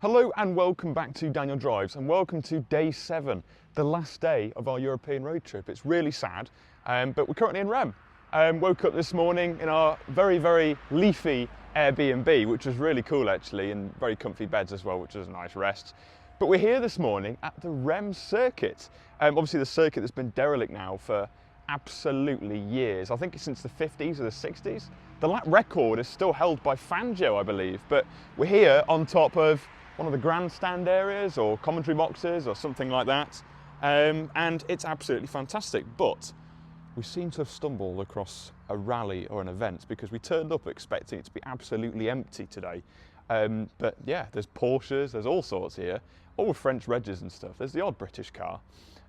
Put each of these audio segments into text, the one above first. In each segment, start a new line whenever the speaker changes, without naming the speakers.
Hello and welcome back to Daniel Drives, and welcome to day 7, the last day of our European road trip. It's really sad, but we're currently in Reims. Woke up this morning in our very leafy Airbnb, which was really cool actually, and very comfy beds as well, which was a nice rest. But we're here this morning at the Reims circuit. Obviously the circuit that's been derelict now for absolutely years. I think it's since the 50s or the 60s. The lap record is still held by Fangio, I believe, but we're here on top of one of the grandstand areas or commentary boxes or something like that, and it's absolutely fantastic. But we seem to have stumbled across a rally or an event because we turned up expecting it to be absolutely empty today. But yeah, there's Porsches, there's all sorts here, all with French regs and stuff. There's the odd British car,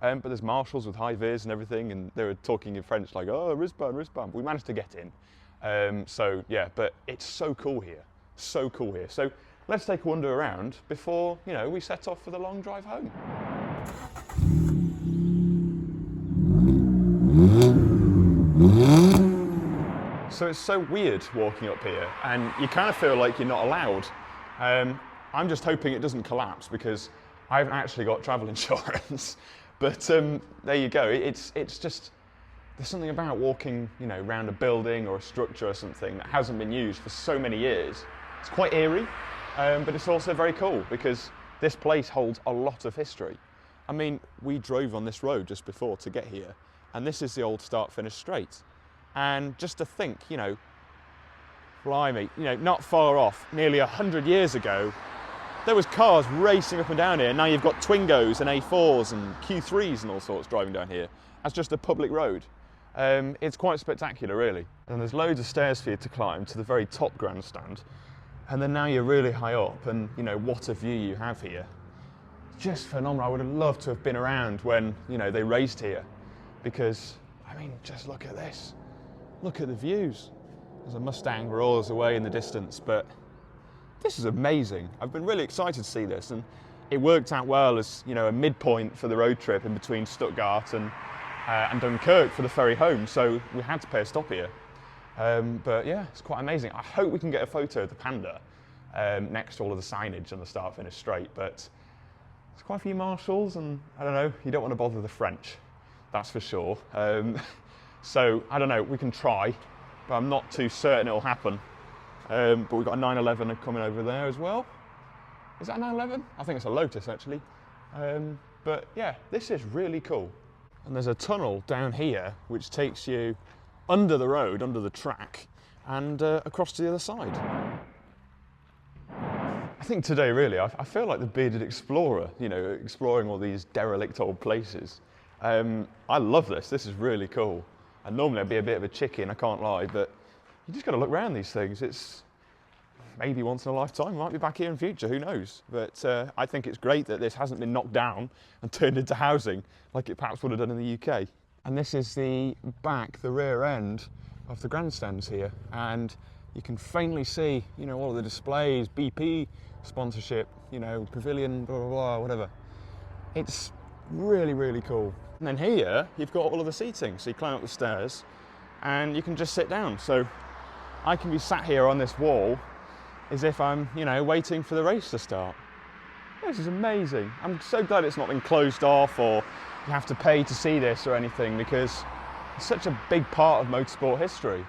but there's Marshalls with high vis and everything, and they were talking in French like, oh, wristband. We managed to get in. So yeah, but it's so cool here, so cool here. So let's take a wander around before, we set off for the long drive home. So it's so weird walking up here, and you kind of feel like you're not allowed. I'm just hoping it doesn't collapse because I haven't actually got travel insurance. But there you go. It's just, there's something about walking, around a building or a structure or something that hasn't been used for so many years. It's quite eerie. But it's also very cool because this place holds a lot of history. I mean, we drove on this road just before to get here, and this is the old start-finish straight. And just to think, blimey, not far off, nearly 100 years ago, there was cars racing up and down here. Now you've got Twingos and A4s and Q3s and all sorts driving down here as just a public road. It's quite spectacular, really. And there's loads of stairs for you to climb to the very top grandstand. And then now you're really high up, and what a view you have here. Just phenomenal. I would have loved to have been around when they raced here, because I mean, just look at this. Look at the views. There's a Mustang roars away in the distance, but this is amazing. I've been really excited to see this, and it worked out well as a midpoint for the road trip in between Stuttgart and Dunkirk for the ferry home. So we had to pay a stop here. But yeah, it's quite amazing. I hope we can get a photo of the Panda next to all of the signage on the start-finish straight, but there's quite a few Marshalls, and I don't know, you don't want to bother the French, that's for sure. So I don't know, we can try, but I'm not too certain it'll happen. But we've got a 911 coming over there as well. Is that a 911? I think it's a Lotus actually. But yeah, this is really cool. And there's a tunnel down here which takes you under the road, under the track, and across to the other side. I think today, really, I feel like the bearded explorer, exploring all these derelict old places. I love this. This is really cool. And normally I'd be a bit of a chicken, I can't lie, but you just got to look around these things. It's maybe once in a lifetime. Might be back here in future, who knows? But I think it's great that this hasn't been knocked down and turned into housing like it perhaps would have done in the UK. And this is the rear end of the grandstands here. And you can faintly see, all of the displays, BP sponsorship, pavilion, blah, blah, blah, whatever. It's really cool. And then here, you've got all of the seating. So you climb up the stairs and you can just sit down. So I can be sat here on this wall as if I'm, waiting for the race to start. This is amazing. I'm so glad it's not been closed off or you have to pay to see this or anything, because it's such a big part of motorsport history.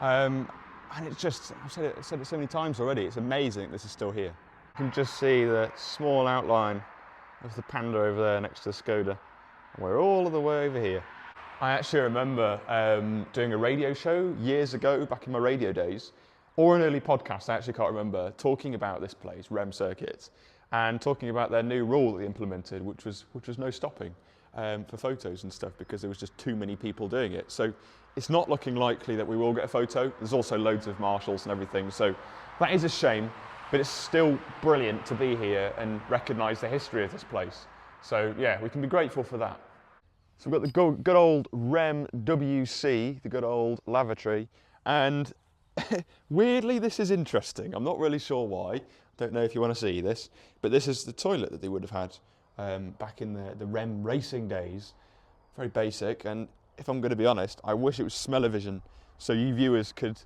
And it's just, I've said it so many times already, it's amazing this is still here. You can just see the small outline of the Panda over there next to the Skoda. And we're all the way over here. I actually remember doing a radio show years ago, back in my radio days, or an early podcast, I actually can't remember, talking about this place, Reims Circuit, and talking about their new rule that they implemented, which was no stopping for photos and stuff, because there was just too many people doing it. So it's not looking likely that we will get a photo. There's also loads of Marshalls and everything, so that is a shame, but it's still brilliant to be here and recognise the history of this place. So yeah, we can be grateful for that. So we've got the good old Reims WC, the good old lavatory, and weirdly this is interesting. I'm not really sure why. Don't know if you want to see this, but this is the toilet that they would have had back in the Reims racing days. Very basic, and if I'm going to be honest, I wish it was smell-o-vision so you viewers could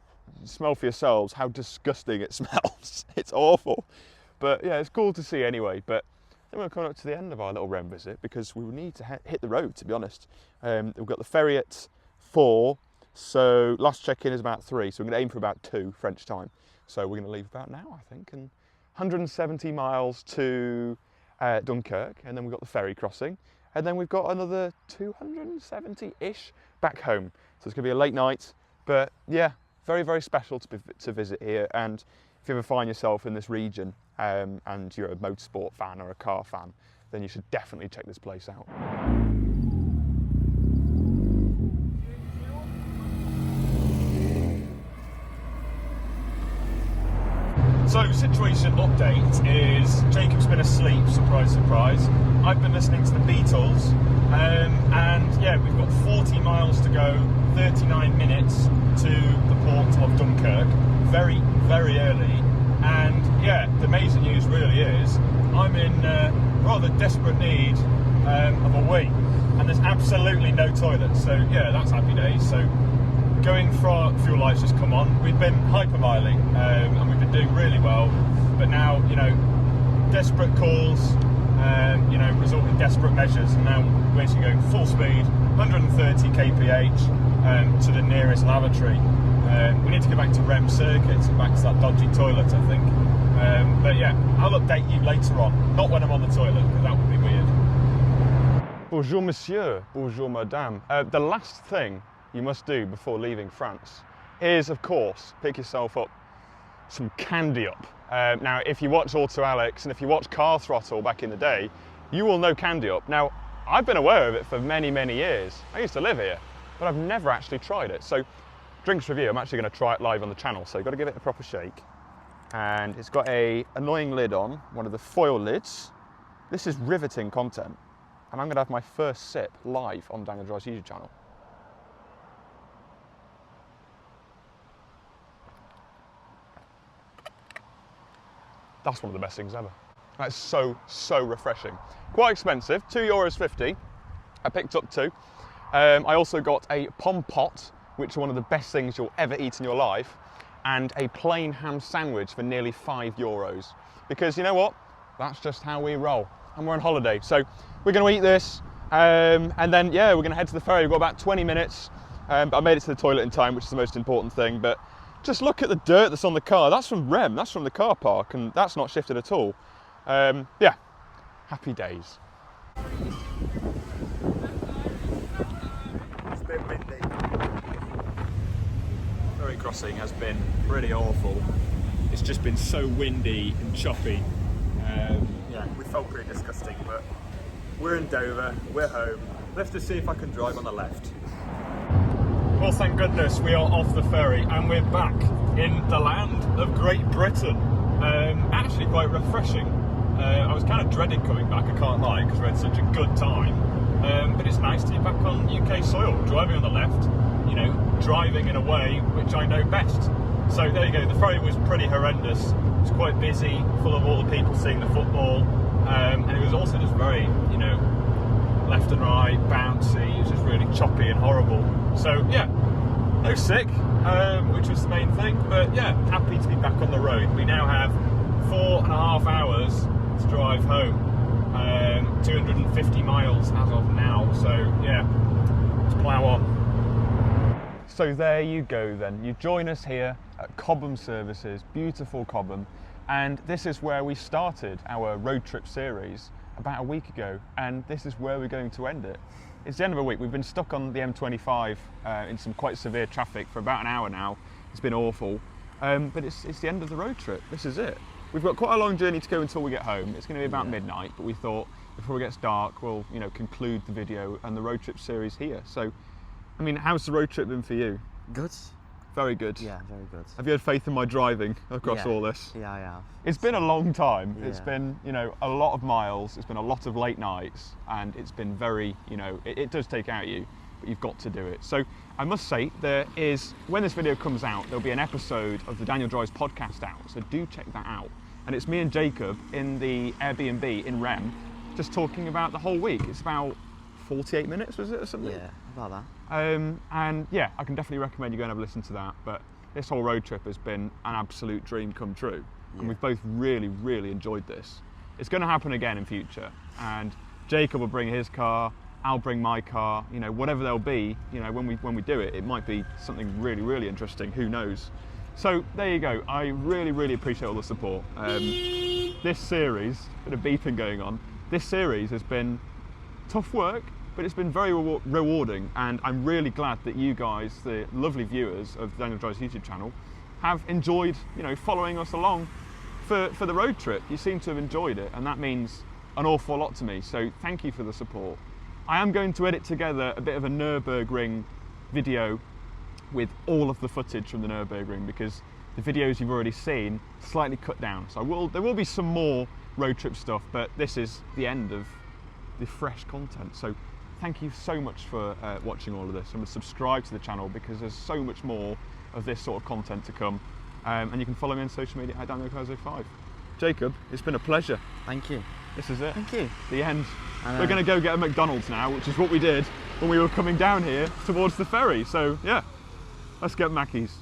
smell for yourselves how disgusting it smells. It's awful. But yeah, it's cool to see anyway. But then we're coming up to the end of our little Rennes visit because we will need to hit the road, to be honest. We've got the ferry at 4, so last check-in is about 3, so we're going to aim for about 2 French time. So we're going to leave about now, I think, and 170 miles to Dunkirk, and then we've got the ferry crossing, and then we've got another 270-ish back home. So it's going to be a late night, but yeah, very, very special to visit here. And if you ever find yourself in this region and you're a motorsport fan or a car fan, then you should definitely check this place out. So, situation update is Jacob's been asleep, surprise, surprise. I've been listening to the Beatles, and yeah, we've got 40 miles to go, 39 minutes to the port of Dunkirk, very, very early. And yeah, the amazing news really is I'm in rather desperate need of a wee, and there's absolutely no toilets, so yeah, that's happy days. So going for fuel lights just come on. We've been hypermiling and we've been doing really well, but now, you know, desperate calls, you know, result in desperate measures, and now we're basically going full speed, 130 kph to the nearest lavatory. We need to go back to Reims circuit, back to that dodgy toilet, I think. But yeah, I'll update you later on, not when I'm on the toilet, because that would be weird. Bonjour monsieur, bonjour madame. The last thing you must do before leaving France is, of course, pick yourself up some Candy Up. Now, if you watch Auto Alex and if you watch Car Throttle back in the day, you will know Candy Up. Now, I've been aware of it for many, many years. I used to live here, but I've never actually tried it. So, drinks review, I'm actually going to try it live on the channel, so you've got to give it a proper shake. And it's got a annoying lid on, one of the foil lids. This is riveting content, and I'm going to have my first sip live on Daniel Drive's YouTube channel. That's one of the best things ever. That's so, so refreshing. Quite expensive, €2.50. I picked up 2. I also got a pom pot, which is one of the best things you'll ever eat in your life, and a plain ham sandwich for nearly €5. Because you know what? That's just how we roll. And we're on holiday. So we're going to eat this, and then, yeah, we're going to head to the ferry. We've got about 20 minutes. But I made it to the toilet in time, which is the most important thing. But just look at the dirt that's on the car. That's from Reims, that's from the car park, and that's not shifted at all. Yeah, happy days. It's been windy. Ferry crossing has been pretty awful. It's just been so windy and choppy. Yeah, we felt pretty disgusting, but we're in Dover, we're home. Let's just see if I can drive on the left. Well, thank goodness we are off the ferry and we're back in the land of Great Britain. Actually quite refreshing. I was kind of dreading coming back, I can't lie, because we had such a good time. But it's nice to be back on UK soil, driving on the left, you know, driving in a way which I know best. So there you go, the ferry was pretty horrendous. It was quite busy, full of all the people seeing the football. And it was also just very, you know, left and right, bouncy, it was just really choppy and horrible. So yeah, no sick, which was the main thing, but yeah, happy to be back on the road. We now have 4.5 hours to drive home, 250 miles as of now, so yeah, let's plough on. So there you go then, you join us here at Cobham Services, beautiful Cobham, and this is where we started our road trip series about a week ago, and this is where we're going to end it. It's the end of a week. We've been stuck on the M25 in some quite severe traffic for about an hour now. It's been awful, but it's the end of the road trip. This is it. We've got quite a long journey to go until we get home. It's going to be about midnight, but we thought before it gets dark, we'll, you know, conclude the video and the road trip series here. So, I mean, how's the road trip been for you?
Good.
Very good.
Yeah, very good.
Have you had faith in my driving across all this?
Yeah, I have.
It's been a long time.
Yeah.
It's been, you know, a lot of miles. It's been a lot of late nights, and it's been very, you know, it does take out you, but you've got to do it. So I must say, there is, when this video comes out, there'll be an episode of the Daniel Drives podcast out, so do check that out. And it's me and Jacob in the Airbnb in Reims, just talking about the whole week. It's about 48 minutes, was it, or something?
Yeah, about that.
And yeah, I can definitely recommend you go and have a listen to that. But this whole road trip has been an absolute dream come true. and we've both really, really enjoyed this. It's going to happen again in future, and Jacob will bring his car, I'll bring my car, you know, whatever they'll be, you know, when we do it, it might be something really, really interesting, who knows. So there you go, I really, really appreciate all the support. This series, bit of beeping going on, this series has been tough work, but it's been very rewarding, and I'm really glad that you guys, the lovely viewers of Daniel Drives YouTube channel, have enjoyed, you know, following us along for the road trip. You seem to have enjoyed it, and that means an awful lot to me, so thank you for the support. I am going to edit together a bit of a Nürburgring video with all of the footage from the Nürburgring, because the videos you've already seen slightly cut down. So there will be some more road trip stuff, but this is the end of the fresh content. So thank you so much for watching all of this, and subscribe to the channel because there's so much more of this sort of content to come. And you can follow me on social media at DanielCarzo5. Jacob, it's been a pleasure.
Thank you.
This is it.
Thank you.
The end. We're going to go get a McDonald's now, which is what we did when we were coming down here towards the ferry. So yeah, let's get Mackey's.